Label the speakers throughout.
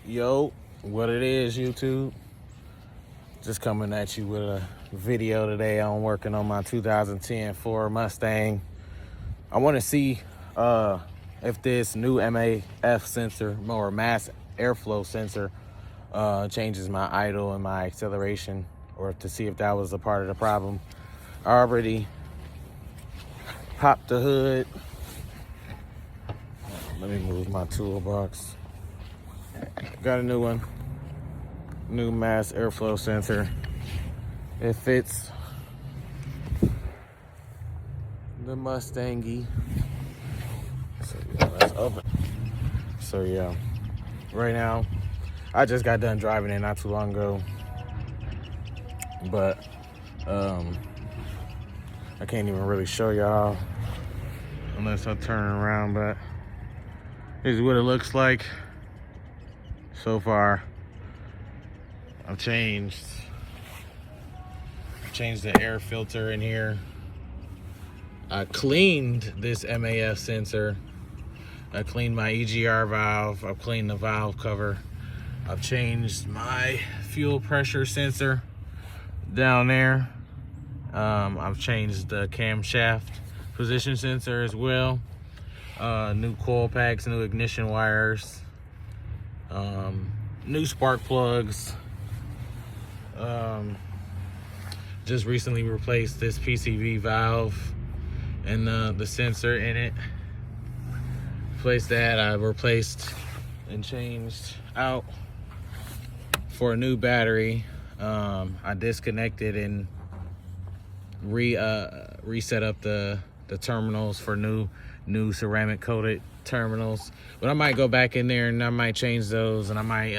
Speaker 1: Yo, what it is, YouTube? Just coming at you with a video today. I'm working on my 2010 Ford Mustang. I want to see if this new MAF sensor or mass airflow sensor changes my idle and my acceleration, or to see if that was a part of the problem. I already popped the hood. Let me move my toolbox. Got a new one. New mass airflow sensor. It fits the Mustangy. So yeah, that's open. So yeah, right now, I just got done driving it not too long ago. But I can't even really show y'all unless I turn around, but this is what it looks like so far. I've changed the air filter in here. I cleaned this MAF sensor. I cleaned my EGR valve. I've cleaned the valve cover. I've changed my fuel pressure sensor down there. I've changed the camshaft position sensor as well. New coil packs, new ignition wires, new spark plugs. Just recently replaced this PCV valve and the sensor in it. Replaced that. I replaced and changed out for a new battery. I disconnected and reset up the terminals for new ceramic coated terminals. But I might go back in there and I might change those, and I might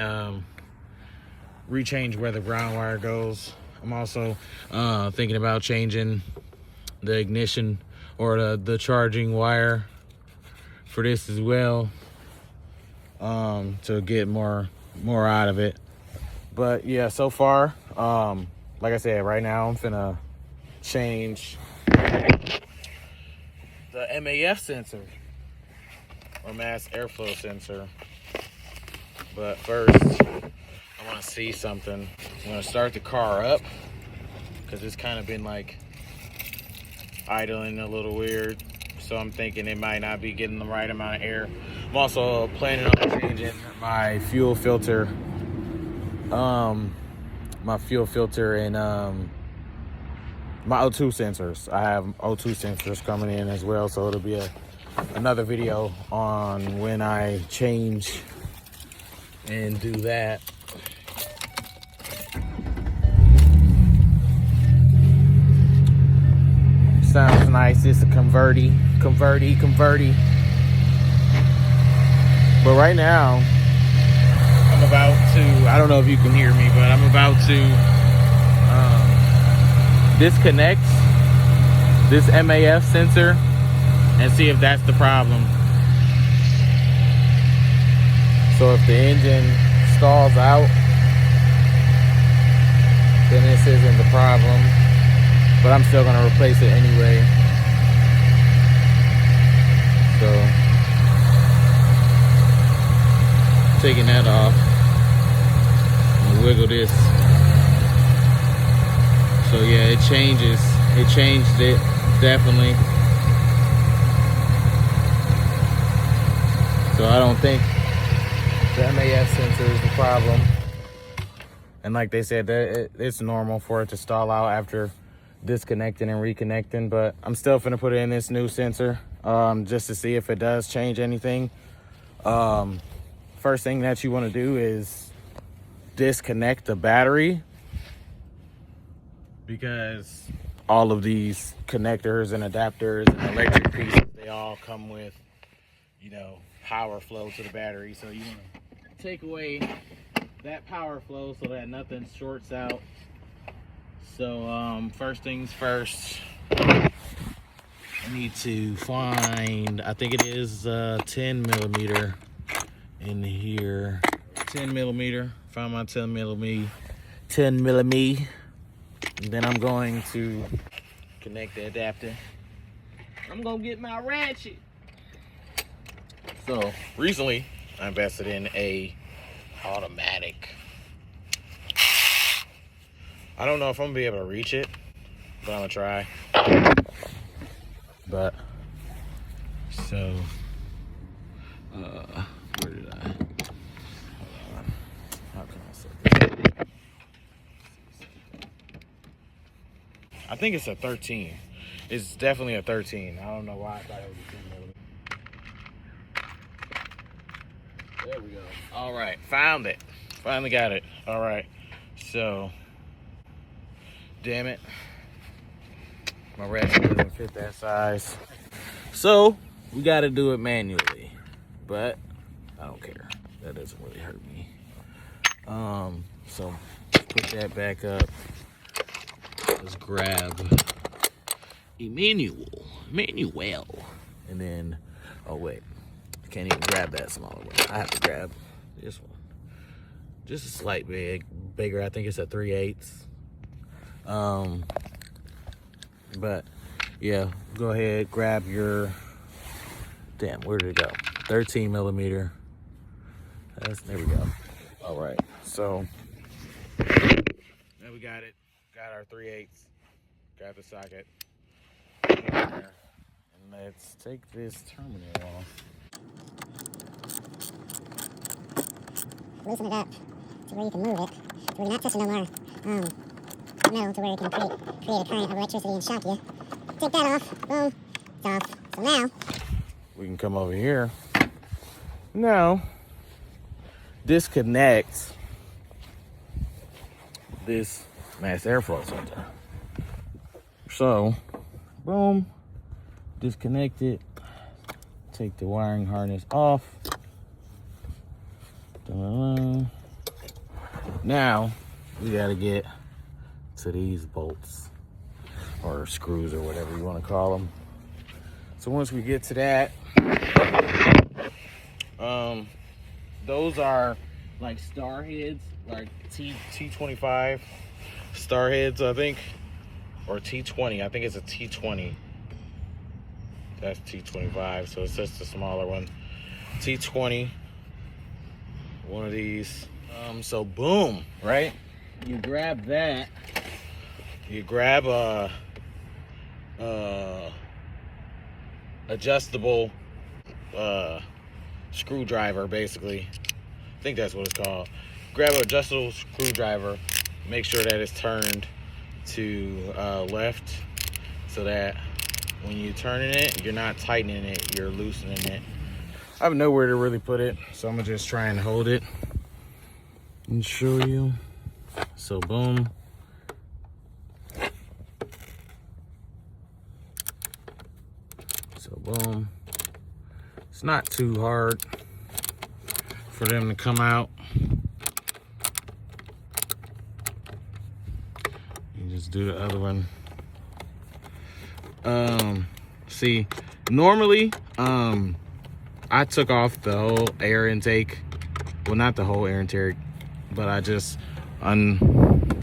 Speaker 1: rechange where the ground wire goes. I'm also thinking about changing the ignition or the charging wire for this as well, to get more out of it. But yeah, so far, like I said, right now I'm finna change the MAF sensor or mass airflow sensor. But first, I want to see something. I'm going to start the car up because it's kind of been like idling a little weird. So I'm thinking it might not be getting the right amount of air. I'm also planning on changing my fuel filter. My fuel filter and my O2 sensors. I have O2 sensors coming in as well. So it'll be another video on when I change and do that. Sounds nice. It's a converty. But right now, I'm about to, I don't know if you can hear me, but I'm about to disconnect this MAF sensor and see if that's the problem. So if the engine stalls out, then this isn't the problem. But I'm still gonna replace it anyway. So, taking that off, and wiggle this. So yeah, it changes. It changed it, definitely. So I don't think the MAF sensor is the problem. And like they said, that it's normal for it to stall out after disconnecting and reconnecting, but I'm still gonna put it in this new sensor just to see if it does change anything. First thing that you want to do is disconnect the battery, because all of these connectors and adapters and electric pieces, they all come with, power flow to the battery. So you want to take away that power flow so that nothing shorts out. So first things first, I need to find, I think it is 10 millimeter in here. 10 millimeter. Find my 10 millimeter. And then I'm going to connect the adapter. I'm gonna get my ratchet. So recently I invested in a Automatic. I don't know if I'm gonna be able to reach it, but I'm gonna try. But so where did I? Hold on. How can I set this up? I think it's a 13. It's definitely a 13. I don't know why I thought it was a 10 millimeter. There we go. All right, found it. Finally got it. All right. So, damn it, my ratchet doesn't fit that size. So we got to do it manually, but I don't care. That doesn't really hurt me. So put that back up. Let's grab Emmanuel, and then, oh wait, I can't even grab that smaller one. I have to grab this one. Just a slight bigger. I think it's a 3/8. But yeah, go ahead, grab your, damn, where did it go? 13 millimeter. There we go. All right, so now we got it. Got our 3/8. Got the socket. And let's take this terminal off.
Speaker 2: Loosen it up to where you can move it. So we're not touching no more metal to where it can create a current of electricity and shock you. Take that off. Boom. It's off. So now
Speaker 1: we can come over here. Now disconnect this mass airflow sensor. So, boom, disconnect it. Take the wiring harness off. Da-da-da. Now we gotta get to these bolts or screws or whatever you want to call them. So once we get to that, those are like star heads, like T25 star heads, I think, or T20. I think it's a T20. That's T25, so it's just a smaller one. T20, one of these. So boom, right? You grab that. You grab a adjustable screwdriver, basically. I think that's what it's called. Grab an adjustable screwdriver. Make sure that it's turned to left, so that when you're turning it, you're not tightening it, you're loosening it. I have nowhere to really put it, so I'm gonna just try and hold it and show you. So boom. So boom. It's not too hard for them to come out. You just do the other one. See, normally, I took off the whole air intake. Well, not the whole air intake, but I just unfastened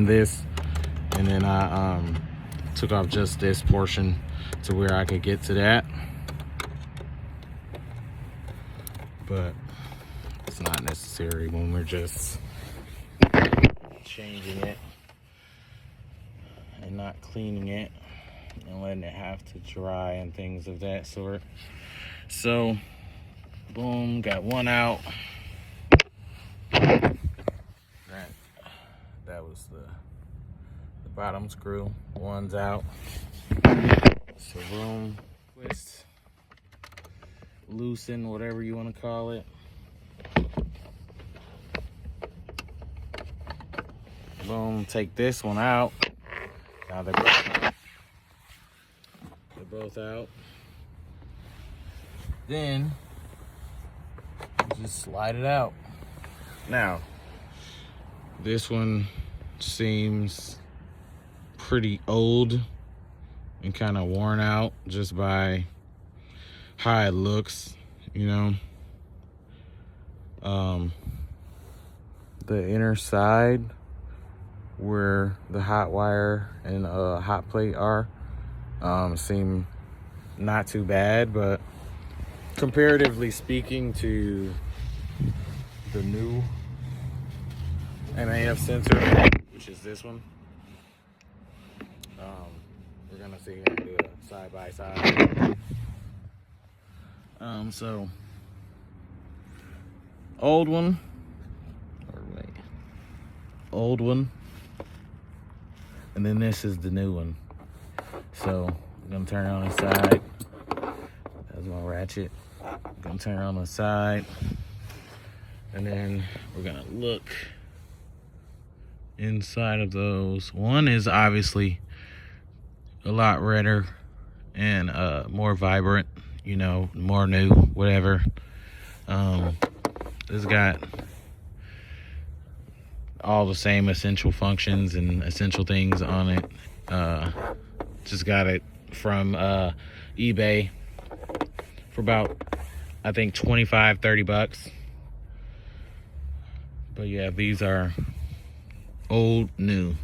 Speaker 1: this, and then I took off just this portion to where I could get to that. But it's not necessary when we're just changing it and not cleaning it and letting it have to dry and things of that sort. So boom, got one out. That was the bottom screw. One's out. So boom, twist, loosen, whatever you want to call it. Boom, take this one out. Now they're both out. Then just slide it out. Now, this one seems pretty old and kind of worn out just by how it looks, you know. The inner side where the hot wire and hot plate are seem not too bad, but comparatively speaking to the new MAF sensor, which is this one. We're gonna see here and do it side by side. So old one, and then this is the new one. So I'm gonna turn it on the side. That's my ratchet. I'm gonna turn it on the side, and then we're gonna look inside of those. One is obviously a lot redder and more vibrant, you know, more new, whatever. It's got all the same essential functions and essential things on it. Just got it from eBay for about, I think, 25-30 bucks. But yeah, these are old new.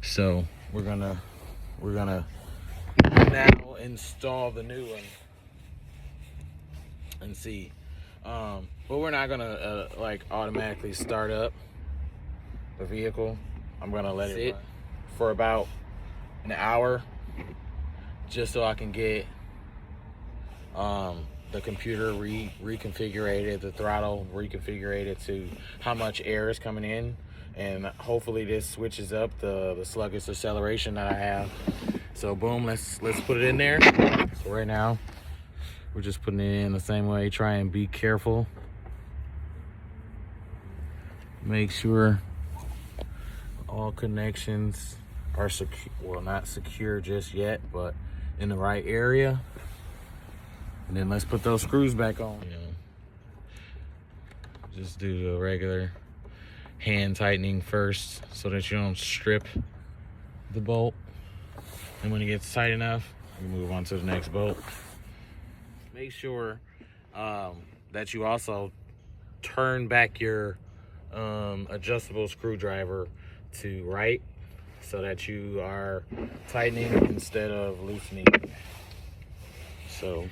Speaker 1: So we're gonna now install the new one and see. But we're not gonna like automatically start up the vehicle. I'm gonna let it sit for about an hour just so I can get the computer reconfigured, the throttle reconfigured to how much air is coming in, and hopefully this switches up the sluggish acceleration that I have. So boom, let's put it in there. So right now we're just putting it in the same way. Try and be careful. Make sure all connections are secure. Well, not secure just yet, but in the right area. And then let's put those screws back on. You know, just do the regular hand tightening first so that you don't strip the bolt. And when it gets tight enough, you move on to the next bolt. Make sure that you also turn back your adjustable screwdriver to right so that you are tightening instead of loosening. So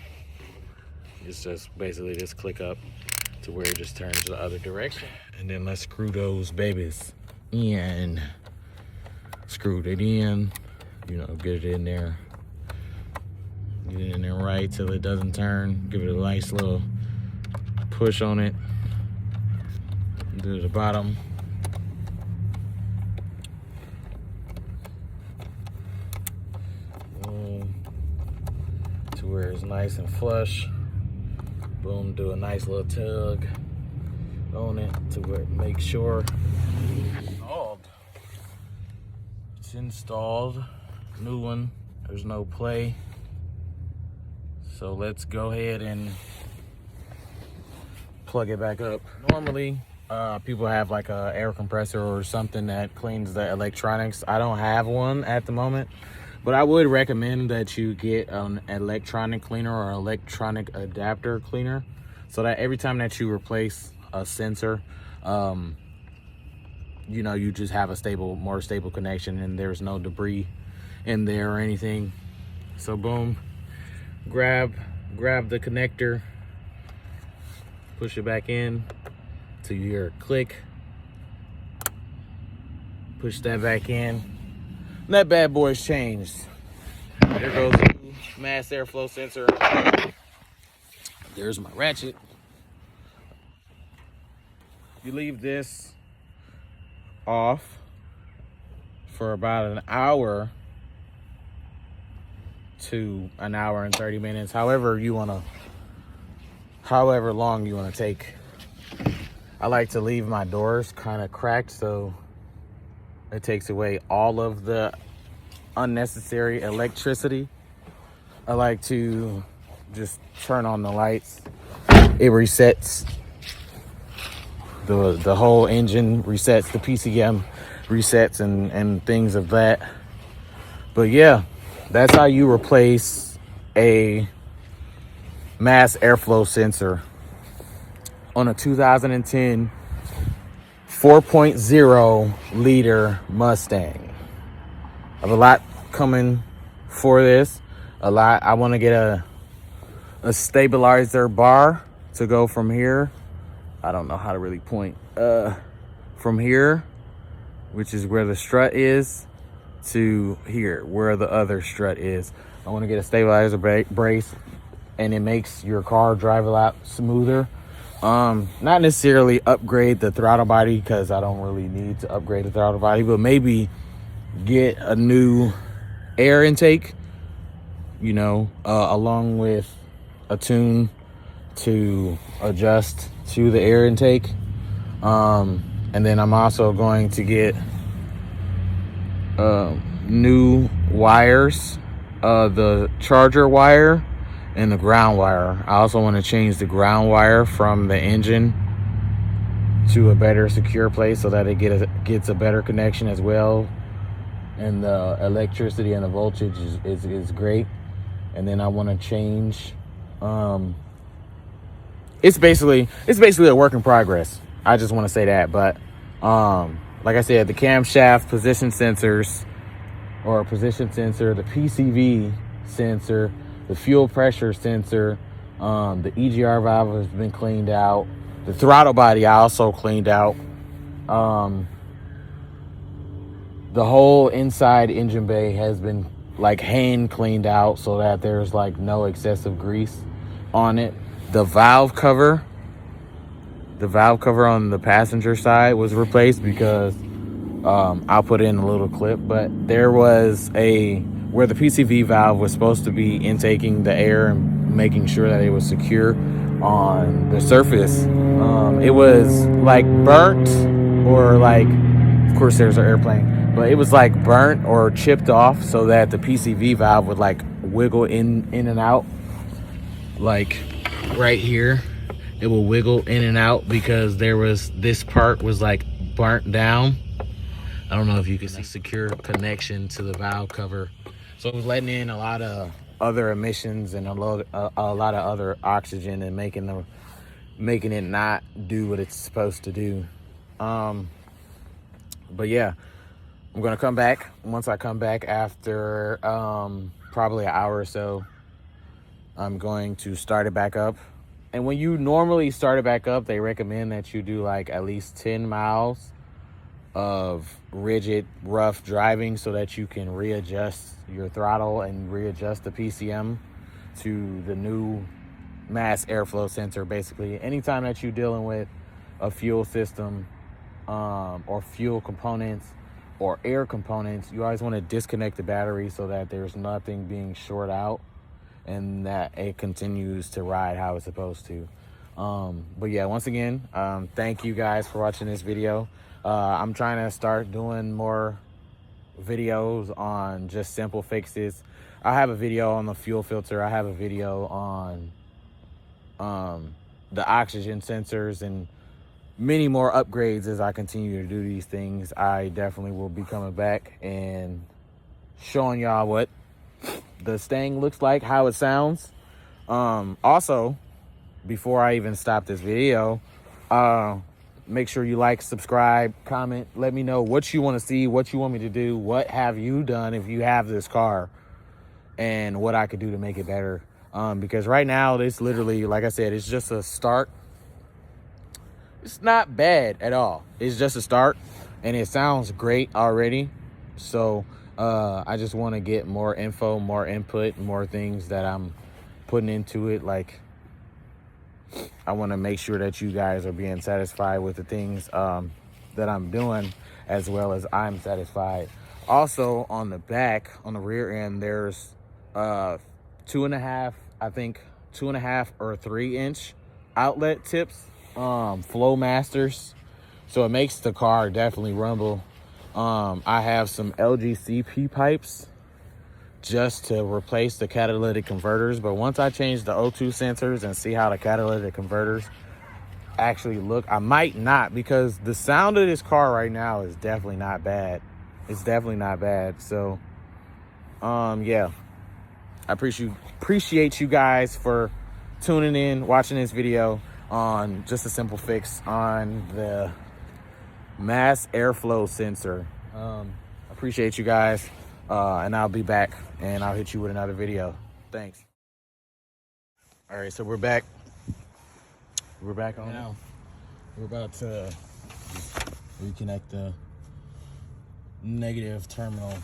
Speaker 1: it's just basically just click up to where it just turns the other direction. And then let's screw those babies in. Screwed it in, you know, get it in there. Get it in there right till it doesn't turn. Give it a nice little push on it. Do the bottom. Boom. To where it's nice and flush. Boom, do a nice little tug on it to where, make sure it's installed. It's installed. New one. There's no play. So let's go ahead and plug it back up. Normally, people have like a air compressor or something that cleans the electronics. I don't have one at the moment, but I would recommend that you get an electronic cleaner or electronic adapter cleaner, so that every time that you replace a sensor, you know, you just have a more stable connection and there's no debris in there or anything. So boom, grab the connector, push it back in to your click, push that back in, and that bad boy's changed. There goes the mass airflow sensor. There's my ratchet. You leave this off for about an hour to an hour and 30 minutes, however long you want to take. I like to leave my doors kind of cracked so it takes away all of the unnecessary electricity. I like to just turn on the lights. It resets the whole engine, resets the PCM, resets and things of that. But yeah, that's how you replace a mass airflow sensor on a 2010 4.0 liter Mustang. I have a lot coming for this. I want to get a stabilizer bar to go from here I don't know how to really point. From here, which is where the strut is, to here, where the other strut is. I want to get a stabilizer brace, and it makes your car drive a lot smoother. Not necessarily upgrade the throttle body, because I don't really need to upgrade the throttle body, but maybe get a new air intake, you know, along with a tune to adjust to the air intake. And then I'm also going to get new wires, the charger wire and the ground wire. I also want to change the ground wire from the engine to a better secure place so that it gets a better connection as well, and the electricity and the voltage is great. And then I want to change, it's basically a work in progress. I just want to say that. But like I said, the camshaft position sensors, or position sensor, the PCV sensor, the fuel pressure sensor, the EGR valve has been cleaned out. The throttle body I also cleaned out. The whole inside engine bay has been like hand cleaned out so that there's like no excessive grease on it. The valve cover on the passenger side was replaced because I'll put in a little clip, but there was where the PCV valve was supposed to be intaking the air and making sure that it was secure on the surface. It was like burnt, or like, of course there's an airplane, but it was like burnt or chipped off so that the PCV valve would like wiggle in and out. Like right here, it will wiggle in and out because this part was like burnt down. I don't know if you can see secure connection to the valve cover. So it was letting in a lot of other emissions and a lot of other oxygen, and making it not do what it's supposed to do. But yeah, I'm gonna come back. Once I come back after probably an hour or so, I'm going to start it back up. And when you normally start it back up, they recommend that you do like at least 10 miles of rigid, rough driving so that you can readjust your throttle and readjust the PCM to the new mass airflow sensor. Basically, anytime that you're dealing with a fuel system, or fuel components or air components, you always want to disconnect the battery so that there's nothing being short out and that it continues to ride how it's supposed to. But yeah, once again, thank you guys for watching this video. I'm trying to start doing more videos on just simple fixes. I have a video on the fuel filter. I have a video on the oxygen sensors, and many more upgrades as I continue to do these things. I definitely will be coming back and showing y'all what the Mustang looks like, how it sounds. Also, before I even stop this video, make sure you like, subscribe, comment. Let me know what you want to see, what you want me to do, what have you done if you have this car, and what I could do to make it better. Because right now, it's literally, like I said, it's just a start. It's not bad at all. It's just a start, and it sounds great already. So I just want to get more info, more input, more things that I'm putting into it. Like, I want to make sure that you guys are being satisfied with the things that I'm doing, as well as I'm satisfied. Also, on the back, on the rear end, there's 2.5, I think 2.5 or 3-inch outlet tips, flow masters. So it makes the car definitely rumble. I have some LGCP pipes just to replace the catalytic converters, but once I change the O2 sensors and see how the catalytic converters actually look, I might not, because the sound of this car right now is definitely not bad. It's definitely not bad. So yeah, I appreciate you guys for tuning in, watching this video on just a simple fix on the mass airflow sensor. Appreciate you guys, and I'll be back and I'll hit you with another video. Thanks. All right, so we're back on now. We're about to reconnect the negative terminal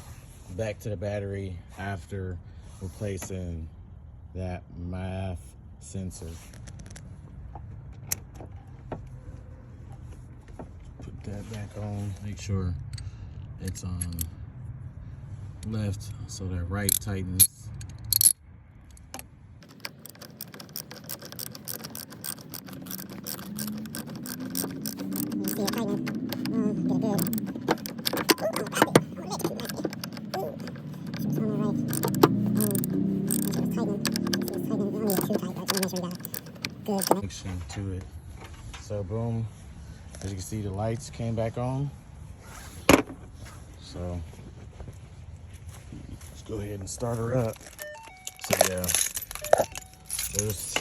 Speaker 1: back to the battery after replacing that MAF sensor. Put that back on, make sure it's on left so that right tightens.
Speaker 2: You see it tightening. Get it good.
Speaker 1: Connection to it. So boom, as you can see, the lights came back on. So let's go ahead and start her up. So yeah, there's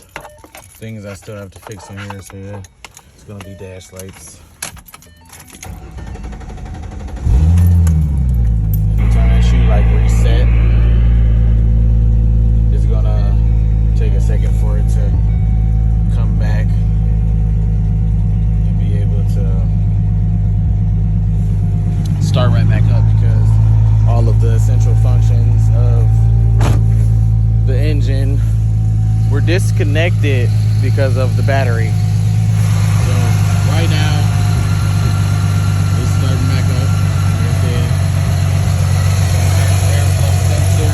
Speaker 1: things I still have to fix in here. So yeah, it's gonna be dash lights. Anytime that you like reset, it's gonna take a second for it to come back and be able to start right back up, because all of the essential functions of the engine were disconnected because of the battery. So right now it's starting back up. Like I said, airflow sensor,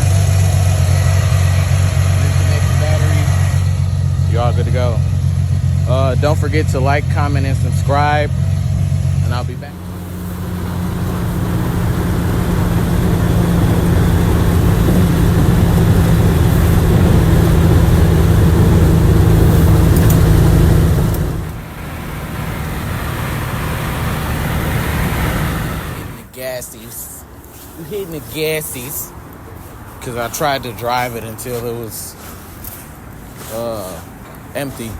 Speaker 1: disconnect the battery. You're all good to go. Don't forget to like, comment, and subscribe, and I'll be back. Gassies. We hitting the gassies because I tried to drive it until it was empty.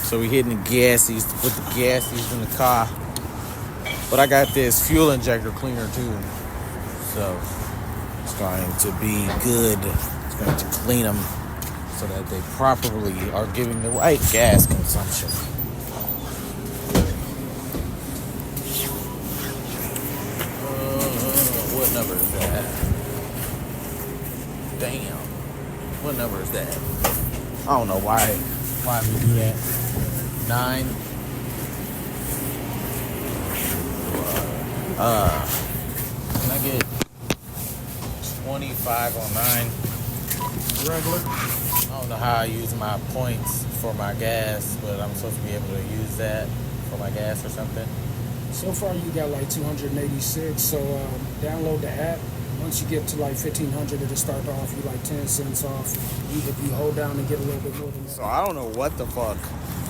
Speaker 1: So we hitting the gassies to put the gassies in the car. But I got this fuel injector cleaner too, so it's going to be good. It's going to clean them so that they properly are giving the right gas consumption. What number is that? Damn. What number is that? I don't know why we do that. 9. Can I get 25 on 9? Regular? I don't know how I use my points for my gas, but I'm supposed to be able to use that for my gas or something.
Speaker 3: So far you got like 286, so download the app. Once you get to like 1500, it'll start off you like 10 cents off. If you hold down and get a little bit more than that.
Speaker 1: So I don't know what the fuck,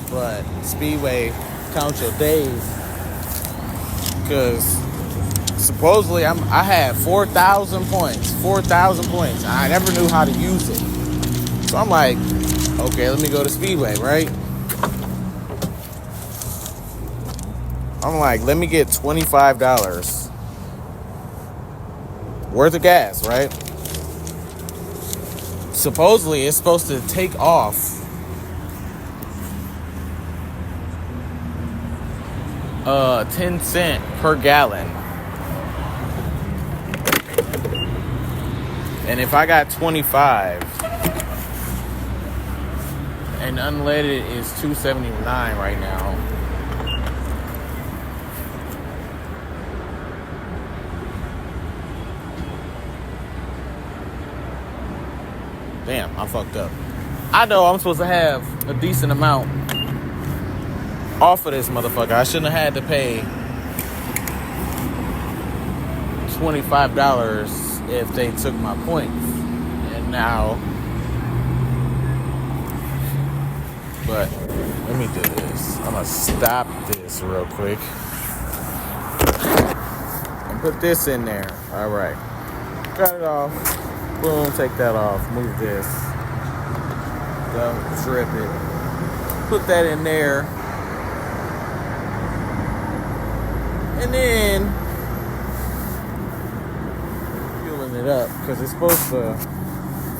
Speaker 1: but Speedway count your days, because supposedly I had 4,000 points. 4,000 points. I never knew how to use it. So I'm like, okay, let me go to Speedway, right? I'm like, let me get $25 worth of gas, right? Supposedly it's supposed to take off 10 cents per gallon. And if I got 25 and unleaded is $2.79 right now. Damn, I fucked up. I know I'm supposed to have a decent amount off of this motherfucker. I shouldn't have had to pay $25 if they took my points. And now, but let me do this. I'm gonna stop this real quick and put this in there. All right, cut it off. Boom, take that off. Move this. Don't strip it. Put that in there. And then fueling it up, because it's supposed to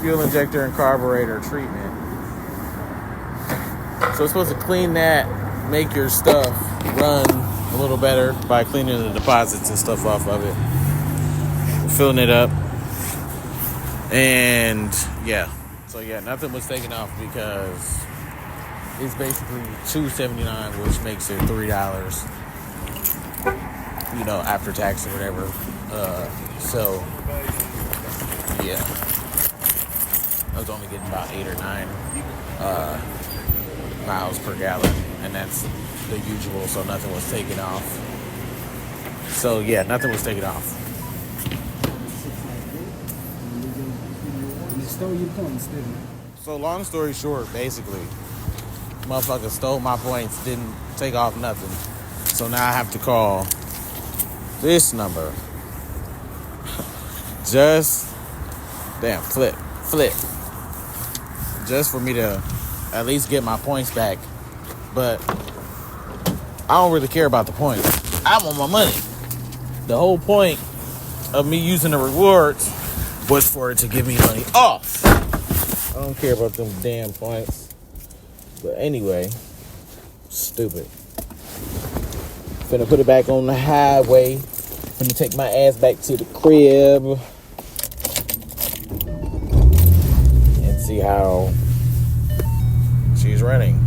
Speaker 1: fuel injector and carburetor treatment. So it's supposed to clean that make your stuff run a little better by cleaning the deposits and stuff off of it, filling it up, and yeah. So yeah, nothing was taken off because it's basically $2.79, which makes it $3, after tax or whatever. So yeah, I was only getting about 8 or 9 miles per gallon, and that's the usual. So nothing was taken off. So yeah, nothing was taken off.
Speaker 3: You stole your points, didn't you?
Speaker 1: So long story short, basically, motherfucker stole my points, didn't take off nothing. So now I have to call this number. Just flip. Just for me to at least get my points back. But I don't really care about the points. I want my money. The whole point of me using the rewards was for it to give me money off. I don't care about them damn points. But anyway, stupid. Finna put it back on the highway. Finna take my ass back to the crib. And see how she's running.